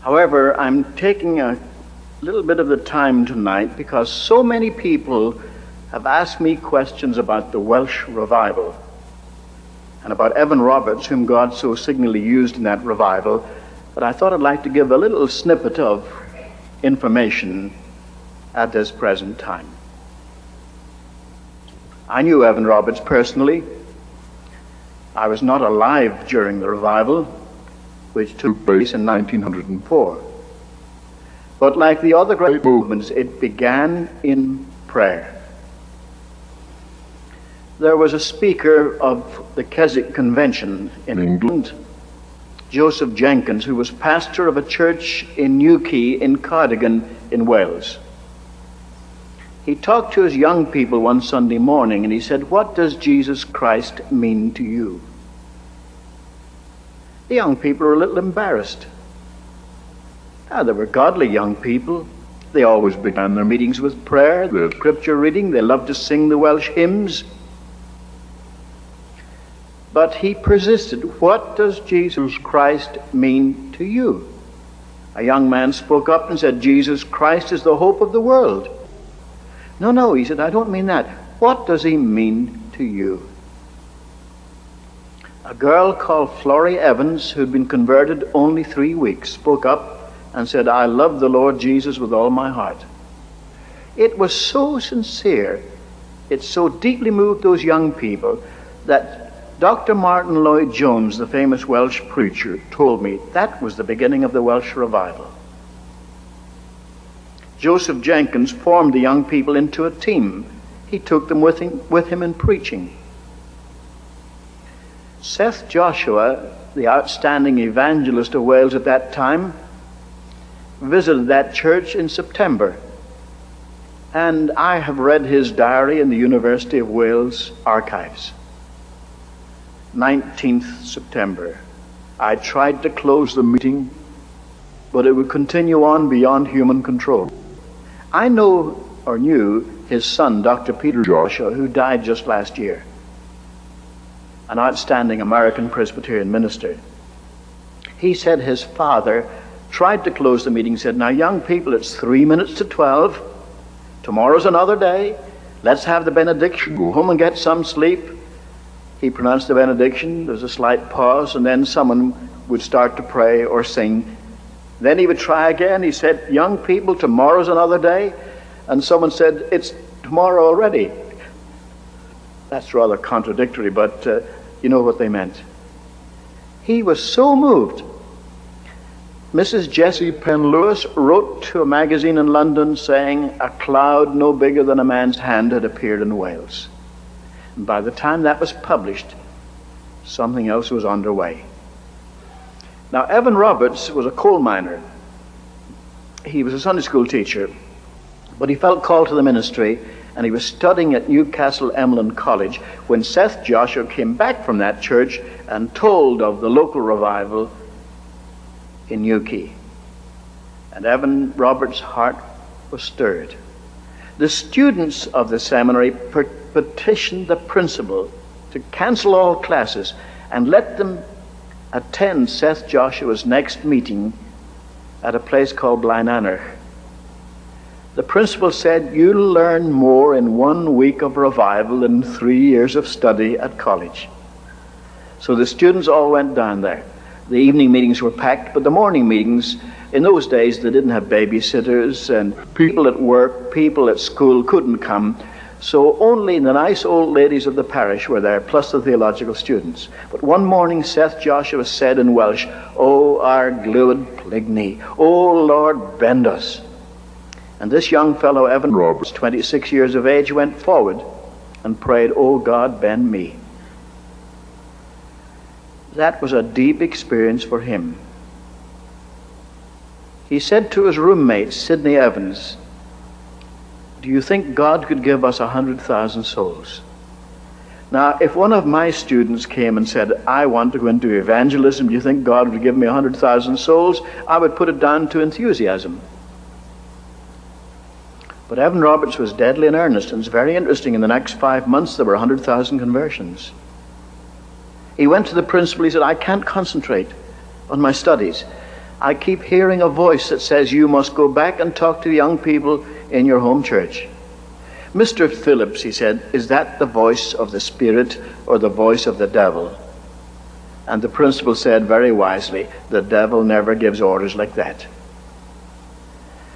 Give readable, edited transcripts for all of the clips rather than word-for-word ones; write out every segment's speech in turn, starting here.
However, I'm taking a little bit of the time tonight because so many people have asked me questions about the Welsh revival and about Evan Roberts, whom God so signally used in that revival, that I thought I'd like to give a little snippet of information at this present time. I knew Evan Roberts personally. I was not alive during the revival, which took place in 1904. But like the other great movements, it began in prayer. There was a speaker of the Keswick Convention in England, Joseph Jenkins, who was pastor of a church in Newquay in Cardigan in Wales. He talked to his young people one Sunday morning and he said, "What does Jesus Christ mean to you?" The young people were a little embarrassed. Now, they were godly young people. They always began their meetings with prayer, their scripture reading. They loved to sing the Welsh hymns. But he persisted. "What does Jesus Christ mean to you?" A young man spoke up and said, "Jesus Christ is the hope of the world." No, he said, "I don't mean that. What does he mean to you?" A girl called Florrie Evans, who'd been converted only 3 weeks, spoke up and said, "I love the Lord Jesus with all my heart." It was so sincere, it so deeply moved those young people that Dr. Martin Lloyd-Jones, the famous Welsh preacher, told me that was the beginning of the Welsh revival. Joseph Jenkins formed the young people into a team. He took them with him in preaching. Seth Joshua, the outstanding evangelist of Wales at that time, visited that church in September. And I have read his diary in the University of Wales archives. 19th September. I tried to close the meeting, but it would continue on beyond human control. I knew his son, Dr. Peter Joshua, who died just last year, an outstanding American Presbyterian minister. He said his father tried to close the meeting, said, "Now, young people, it's 3 minutes to 12. Tomorrow's another day. Let's have the benediction. Go home and get some sleep." He pronounced the benediction. There was a slight pause, and then someone would start to pray or sing. Then he would try again. He said, "Young people, tomorrow's another day." And someone said, "It's tomorrow already." That's rather contradictory, but you know what they meant. He was so moved. Mrs. Jessie Penn Lewis wrote to a magazine in London saying a cloud no bigger than a man's hand had appeared in Wales. And by the time that was published, something else was underway. Now, Evan Roberts was a coal miner. He was a Sunday school teacher, but he felt called to the ministry, and he was studying at Newcastle Emlyn College when Seth Joshua came back from that church and told of the local revival in Newquay. And Evan Roberts' heart was stirred. The students of the seminary petitioned the principal to cancel all classes and let them attend Seth Joshua's next meeting at a place called Blaenanner. The principal said, "You'll learn more in 1 week of revival than 3 years of study at college." So the students all went down there. The evening meetings were packed, but the morning meetings, in those days they didn't have babysitters, and people at work, people at school couldn't come. So only the nice old ladies of the parish were there, plus the theological students. But one morning Seth Joshua said in Welsh, "O our glued pligny, O Lord, bend us." And this young fellow, Evan Roberts, 26 years of age, went forward and prayed, "O God, bend me." That was a deep experience for him. He said to his roommate, Sidney Evans, "Do you think God could give us 100,000 souls?" Now, if one of my students came and said, "I want to go into evangelism, do you think God would give me 100,000 souls?" I would put it down to enthusiasm. But Evan Roberts was deadly in earnest, and it's very interesting. In the next 5 months, there were 100,000 conversions. He went to the principal. He said, "I can't concentrate on my studies." I keep hearing a voice that says you must go back and talk to the young people in your home church. Mr. Phillips, he said, is that the voice of the Spirit or the voice of the devil? And the principal said very wisely, the devil never gives orders like that.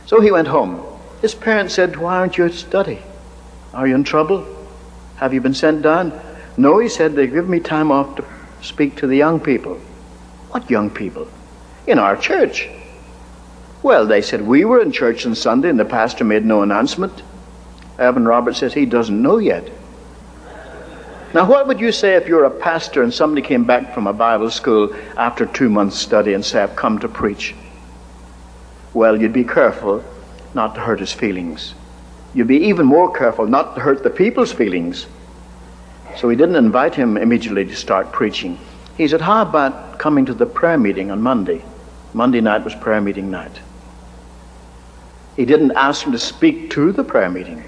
So he went home. His parents said, why aren't you at study? Are you in trouble? Have you been sent down? No, he said, they give me time off to speak to the young people. What young people? In our church. Well, they said, we were in church on Sunday and the pastor made no announcement. Evan Roberts says he doesn't know yet. Now, what would you say if you're a pastor and somebody came back from a Bible school after 2 months' study and said, I've come to preach? Well, you'd be careful not to hurt his feelings. You'd be even more careful not to hurt the people's feelings. So he didn't invite him immediately to start preaching. He said, how about coming to the prayer meeting on Monday? Monday night was prayer meeting night. He didn't ask him to speak to the prayer meeting.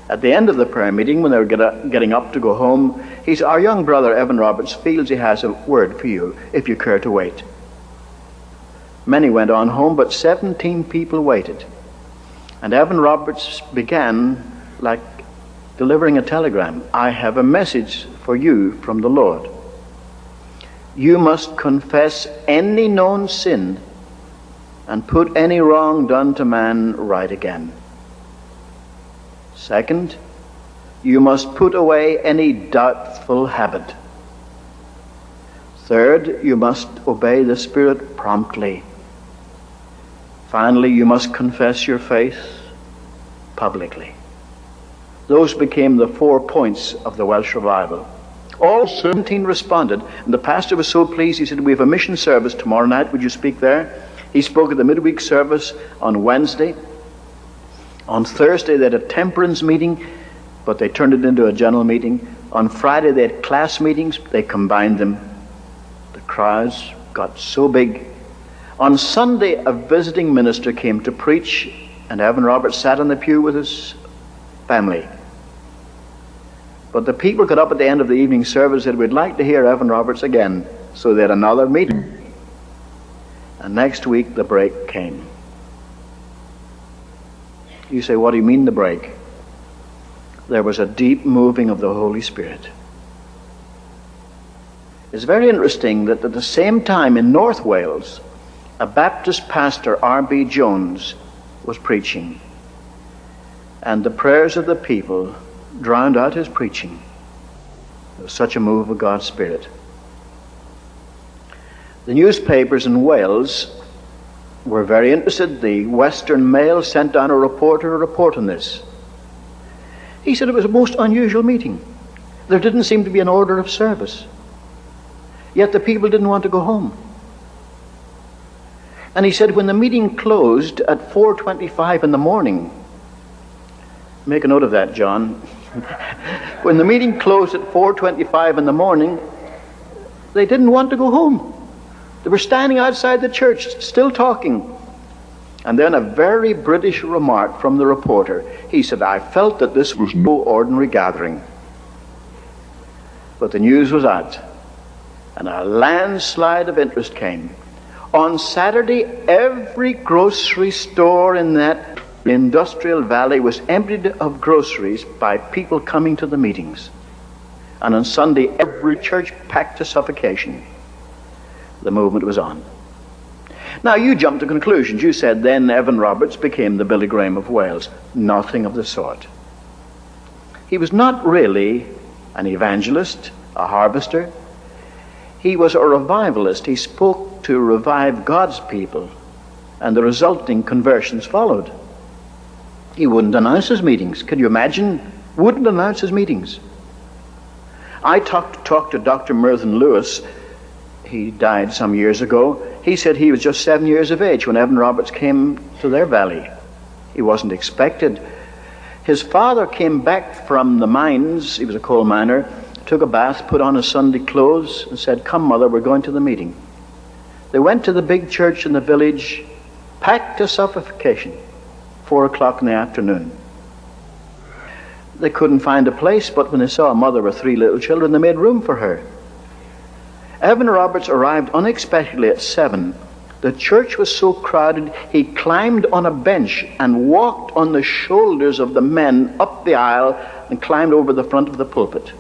At the end of the prayer meeting, when they were getting up to go home, he said, our young brother Evan Roberts feels he has a word for you, if you care to wait. Many went on home, but 17 people waited. And Evan Roberts began like delivering a telegram. I have a message for you from the Lord. You must confess any known sin and put any wrong done to man right again. Second, you must put away any doubtful habit. Third, you must obey the Spirit promptly. Finally, you must confess your faith publicly. Those became the 4 points of the Welsh revival. All 17 responded, and the pastor was so pleased, he said, we have a mission service tomorrow night, would you speak there? He spoke at the midweek service on Wednesday. On Thursday they had a temperance meeting, but they turned it into a general meeting. On Friday they had class meetings, they combined them. The crowds got so big. On Sunday a visiting minister came to preach, and Evan Roberts sat on the pew with his family. But the people got up at the end of the evening service and said, we'd like to hear Evan Roberts again. So they had another meeting. And next week the break came. You say, what do you mean the break? There was a deep moving of the Holy Spirit. It's very interesting that at the same time in North Wales, a Baptist pastor, R.B. Jones, was preaching. And the prayers of the people drowned out his preaching. There was such a move of God's Spirit. The newspapers in Wales were very interested. The Western Mail sent down a reporter to report on this. He said it was a most unusual meeting. There didn't seem to be an order of service. Yet the people didn't want to go home. And he said when the meeting closed at 4:25 in the morning, make a note of that, John. When the meeting closed at 4:25 in the morning, they didn't want to go home. They were standing outside the church, still talking. And then a very British remark from the reporter. He said, I felt that this was no ordinary gathering. But the news was out, and a landslide of interest came. On Saturday, every grocery store in that industrial valley was emptied of groceries by people coming to the meetings. And on Sunday, every church packed to suffocation. The movement was on. Now you jumped to conclusions. You said then Evan Roberts became the Billy Graham of Wales. Nothing of the sort. He was not really an evangelist, a harvester. He was a revivalist. He spoke to revive God's people, and the resulting conversions followed. He wouldn't announce his meetings. Can you imagine? Wouldn't announce his meetings. I talked to Dr. Mervyn Lewis. He died some years ago. He said he was just 7 years of age when Evan Roberts came to their valley. He wasn't expected. His father came back from the mines. He was a coal miner. Took a bath, put on his Sunday clothes, and said, come, mother, we're going to the meeting. They went to the big church in the village, packed to suffocation, 4 o'clock in the afternoon. They couldn't find a place, but when they saw a mother with 3 little children, they made room for her. Evan Roberts arrived unexpectedly at 7, The church was so crowded, he climbed on a bench and walked on the shoulders of the men up the aisle and climbed over the front of the pulpit.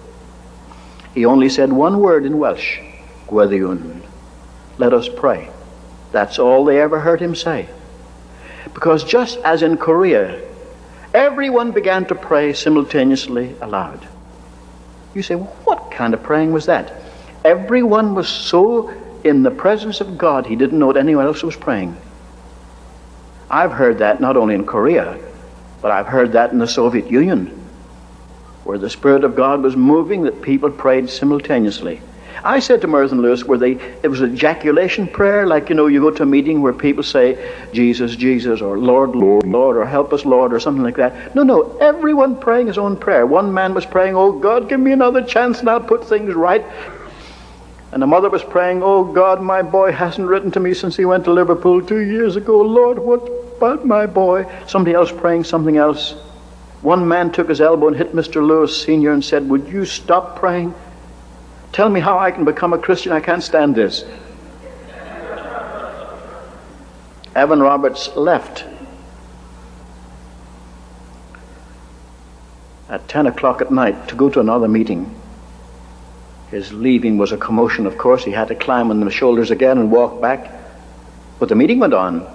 He only said one word in Welsh, Gweddiwn. Let us pray. That's all they ever heard him say. Because just as in Korea, everyone began to pray simultaneously aloud. You say, well, what kind of praying was that? Everyone was so in the presence of God, he didn't know what anyone else was praying. I've heard that not only in Korea, but I've heard that in the Soviet Union, where the Spirit of God was moving, that people prayed simultaneously. I said to Merton Lewis, it was ejaculation prayer, like, you go to a meeting where people say, Jesus, Jesus, or Lord, Lord, Lord, or help us, Lord, or something like that. No, everyone praying his own prayer. One man was praying, oh God, give me another chance and I'll put things right. And the mother was praying, oh God, my boy hasn't written to me since he went to Liverpool 2 years ago. Lord, what about my boy? Somebody else praying something else. One man took his elbow and hit Mr. Lewis Sr. and said, would you stop praying? Tell me how I can become a Christian. I can't stand this. Evan Roberts left at 10 o'clock at night to go to another meeting. His leaving was a commotion, of course. He had to climb on the shoulders again and walk back. But the meeting went on.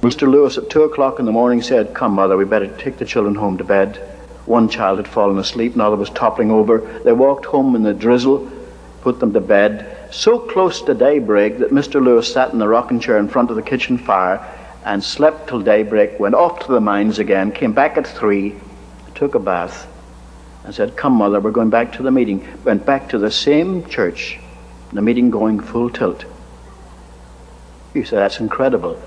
Mr. Lewis at 2 o'clock in the morning said, come, Mother, we better take the children home to bed. One child had fallen asleep, another was toppling over. They walked home in the drizzle, put them to bed. So close to daybreak that Mr. Lewis sat in the rocking chair in front of the kitchen fire and slept till daybreak, went off to the mines again, came back at 3, took a bath, and said, come, Mother, we're going back to the meeting. Went back to the same church, the meeting going full tilt. You say, that's incredible.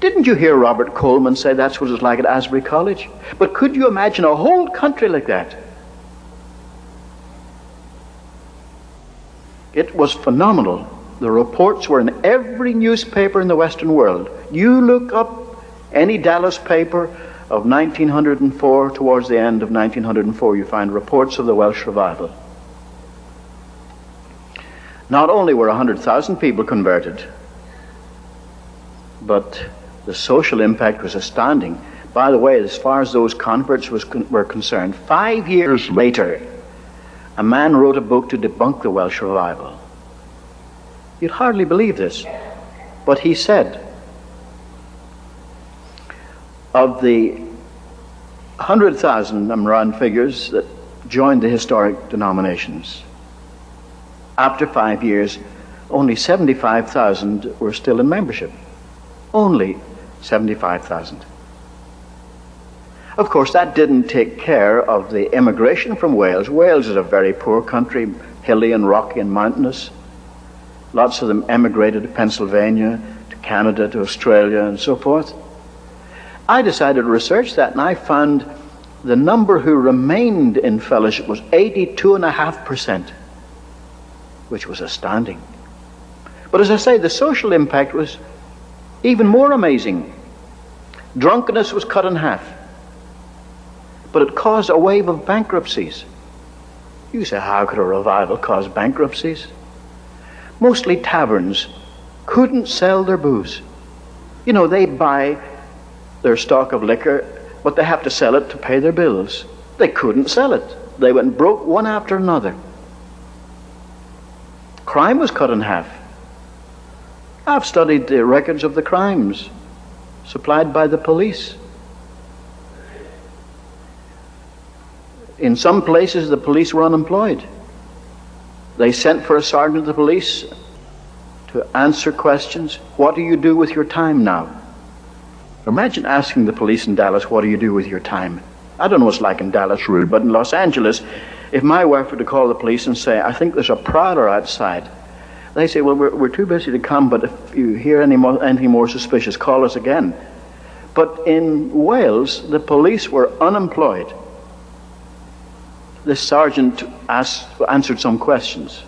Didn't you hear Robert Coleman say that's what it was like at Asbury College? But could you imagine a whole country like that? It was phenomenal. The reports were in every newspaper in the Western world. You look up any Dallas paper of 1904, towards the end of 1904, you find reports of the Welsh revival. Not only were 100,000 people converted, but the social impact was astounding. By the way, as far as those converts were concerned, 5 years later, a man wrote a book to debunk the Welsh revival. You'd hardly believe this, but he said, of the 100,000, I'm round figures, that joined the historic denominations, after 5 years, only 75,000 were still in membership. Only 75,000. Of course, that didn't take care of the immigration from Wales. Wales is a very poor country, hilly and rocky and mountainous. Lots of them emigrated to Pennsylvania, to Canada, to Australia, and so forth. I decided to research that, and I found the number who remained in fellowship was 82.5%, which was astounding. But as I say, the social impact was even more amazing. Drunkenness was cut in half, but it caused a wave of bankruptcies. You say, how could a revival cause bankruptcies? Mostly taverns couldn't sell their booze. They buy their stock of liquor, but they have to sell it to pay their bills. They couldn't sell it. They went broke one after another. Crime was cut in half. I've studied the records of the crimes supplied by the police. In some places, the police were unemployed. They sent for a sergeant of the police to answer questions. What do you do with your time now? Imagine asking the police in Dallas, what do you do with your time? I don't know what it's like in Dallas, really, but in Los Angeles, if my wife were to call the police and say, I think there's a prowler outside, they say, well, we're too busy to come, but if you hear anything more suspicious, call us again. But in Wales, the police were unemployed. This sergeant answered some questions.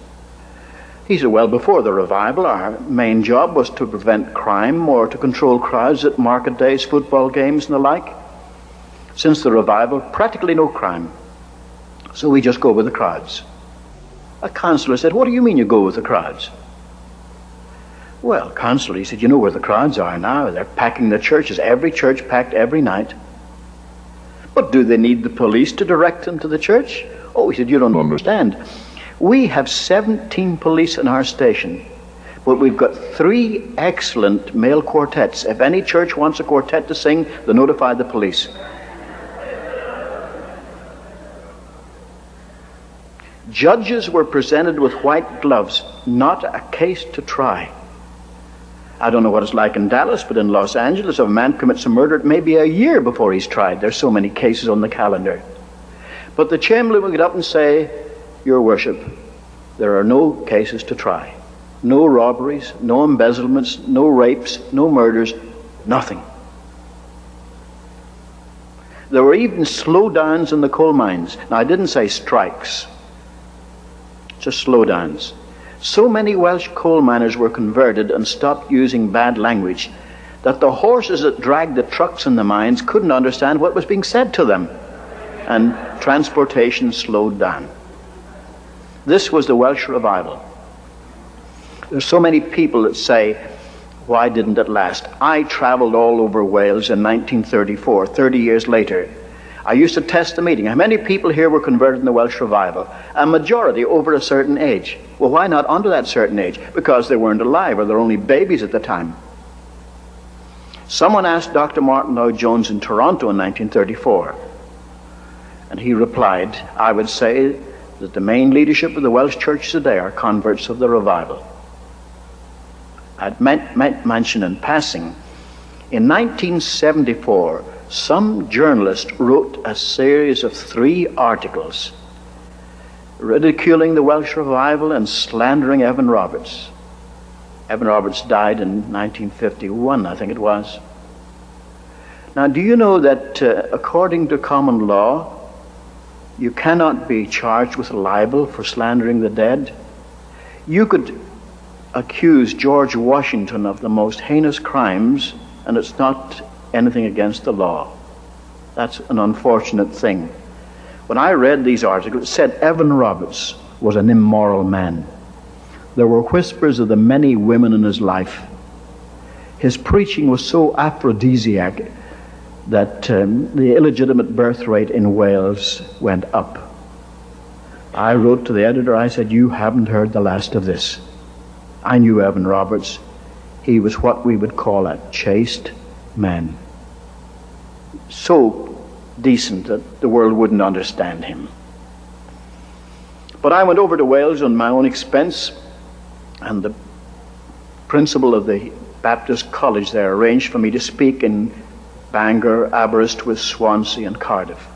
He said, well, before the revival, our main job was to prevent crime or to control crowds at market days, football games, and the like. Since the revival, practically no crime. So we just go with the crowds. A counselor said, what do you mean you go with the crowds? Well, constantly. He said, you know where the crowds are now. They're packing the churches. Every church packed every night. But do they need the police to direct them to the church? Oh, he said, you don't understand. We have 17 police in our station, but we've got 3 excellent male quartets. If any church wants a quartet to sing, they notify the police. Judges were presented with white gloves, not a case to try. I don't know what it's like in Dallas, but in Los Angeles, if a man commits a murder, it may be a year before he's tried. There's so many cases on the calendar. But the Chamberlain will get up and say, Your Worship, there are no cases to try. No robberies, no embezzlements, no rapes, no murders, nothing. There were even slowdowns in the coal mines. Now, I didn't say strikes, just slowdowns. So many Welsh coal miners were converted and stopped using bad language that the horses that dragged the trucks in the mines couldn't understand what was being said to them, and transportation slowed down. This was the Welsh revival. There's so many people that say, why didn't it last? I traveled all over Wales in 1934, 30 years later. I used to test the meeting. How many people here were converted in the Welsh revival? A majority over a certain age. Well, why not under that certain age? Because they weren't alive, or they're only babies at the time. Someone asked Dr. Martin Lloyd-Jones in Toronto in 1934, and he replied, I would say that the main leadership of the Welsh church today are converts of the revival. I'd mention in passing, in 1974, some journalist wrote a series of 3 articles ridiculing the Welsh revival and slandering Evan Roberts. Evan Roberts died in 1951, I think it was. Now, do you know that according to common law, you cannot be charged with libel for slandering the dead? You could accuse George Washington of the most heinous crimes, and it's not anything against the law. That's an unfortunate thing. When I read these articles, it said Evan Roberts was an immoral man. There were whispers of the many women in his life. His preaching was so aphrodisiac that the illegitimate birth rate in Wales went up. I wrote to the editor, I said, you haven't heard the last of this. I knew Evan Roberts. He was what we would call a chaste man. So decent that the world wouldn't understand him. But I went over to Wales on my own expense, and the principal of the Baptist college there arranged for me to speak in Bangor, Aberystwyth, Swansea, and Cardiff.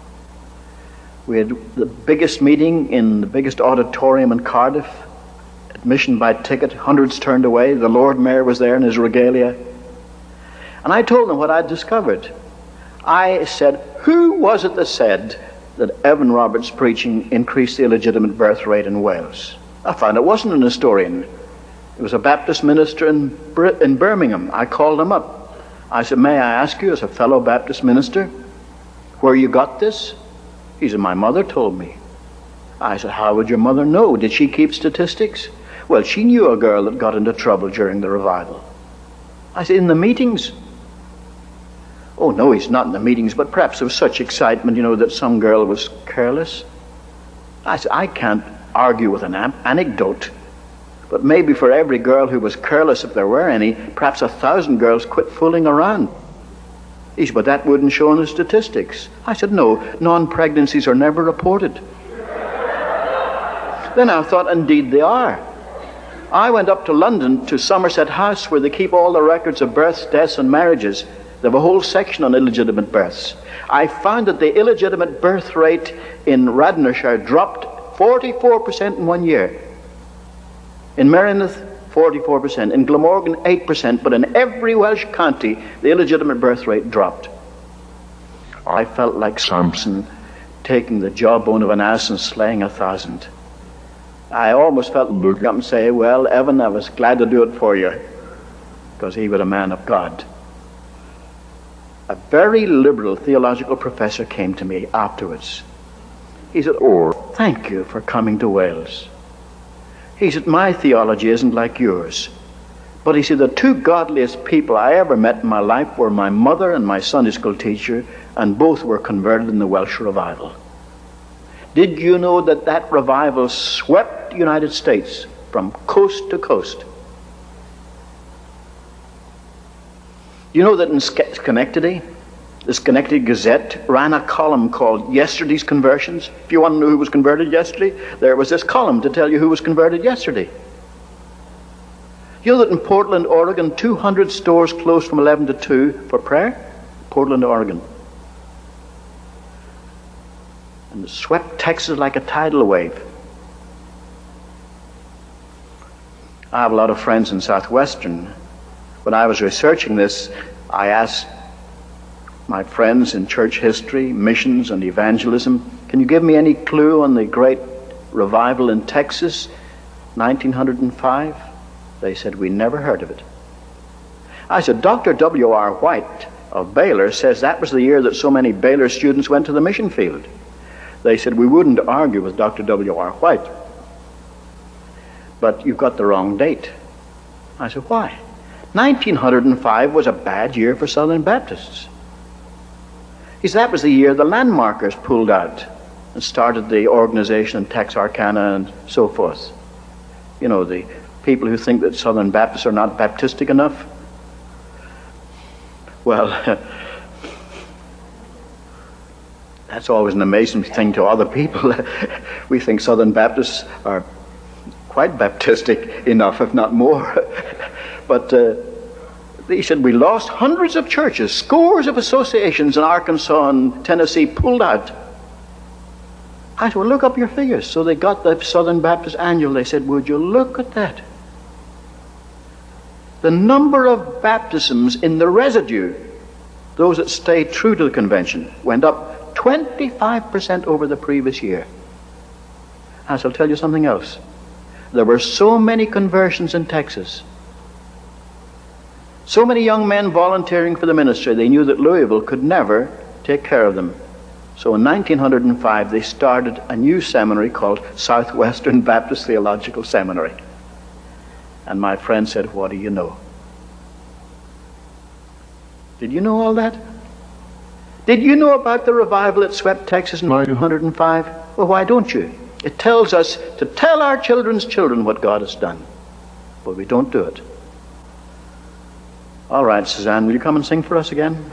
We had the biggest meeting in the biggest auditorium in Cardiff, admission by ticket, hundreds turned away. The Lord Mayor was there in his regalia. And I told them what I'd discovered. I said, who was it that said that Evan Roberts' preaching increased the illegitimate birth rate in Wales? I found it wasn't an historian. It was a Baptist minister in Birmingham. I called him up. I said, may I ask you, as a fellow Baptist minister, where you got this? He said, my mother told me. I said, how would your mother know? Did she keep statistics? Well, she knew a girl that got into trouble during the revival. I said, in the meetings? Oh, no, he's not in the meetings, but perhaps there was such excitement, that some girl was careless. I said, I can't argue with an anecdote, but maybe for every girl who was careless, if there were any, perhaps 1,000 girls quit fooling around. He said, but that wouldn't show in the statistics. I said, no, non-pregnancies are never reported. Then I thought, indeed they are. I went up to London, to Somerset House, where they keep all the records of births, deaths, and marriages. They have a whole section on illegitimate births. I found that the illegitimate birth rate in Radnorshire dropped 44% in 1 year. In Merioneth, 44%. In Glamorgan, 8%. But in every Welsh county, the illegitimate birth rate dropped. I felt like Samson taking the jawbone of an ass and slaying 1,000. I almost felt look up and say, well, Evan, I was glad to do it for you, because he was a man of God. A very liberal theological professor came to me afterwards. He said, Orr, thank you for coming to Wales. He said, my theology isn't like yours. But he said, the two godliest people I ever met in my life were my mother and my Sunday school teacher, and both were converted in the Welsh revival. Did you know that that revival swept the United States from coast to coast? You know that in Schenectady, the Schenectady Gazette ran a column called Yesterday's Conversions. If you want to know who was converted yesterday, there was this column to tell you who was converted yesterday. You know that in Portland, Oregon, 200 stores closed from 11 to 2 for prayer? Portland, Oregon. And it swept Texas like a tidal wave. I have a lot of friends in Southwestern. When I was researching this, I asked my friends in church history, missions, and evangelism, can you give me any clue on the great revival in Texas, 1905? They said, we never heard of it. I said, Dr. W.R. White of Baylor says that was the year that so many Baylor students went to the mission field. They said, we wouldn't argue with Dr. W.R. White, but you've got the wrong date. I said, why? 1905 was a bad year for Southern Baptists. He said that was the year the landmarkers pulled out and started the organization in Texarkana and so forth. You know, the people who think that Southern Baptists are not Baptistic enough. Well, that's always an amazing thing to other people. We think Southern Baptists are quite Baptistic enough, if not more. But he said we lost hundreds of churches, scores of associations in Arkansas and Tennessee pulled out. I said, well, look up your figures. So they got the Southern Baptist Annual. They said, would you look at that? The number of baptisms in the residue, those that stayed true to the convention, went up 25% over the previous year. I shall tell you something else. There were so many conversions in Texas. So many young men volunteering for the ministry, they knew that Louisville could never take care of them. So in 1905, they started a new seminary called Southwestern Baptist Theological Seminary. And my friend said, what do you know? Did you know all that? Did you know about the revival that swept Texas in 1905? Well, why don't you? It tells us to tell our children's children what God has done. But we don't do it. All right, Suzanne, will you come and sing for us again?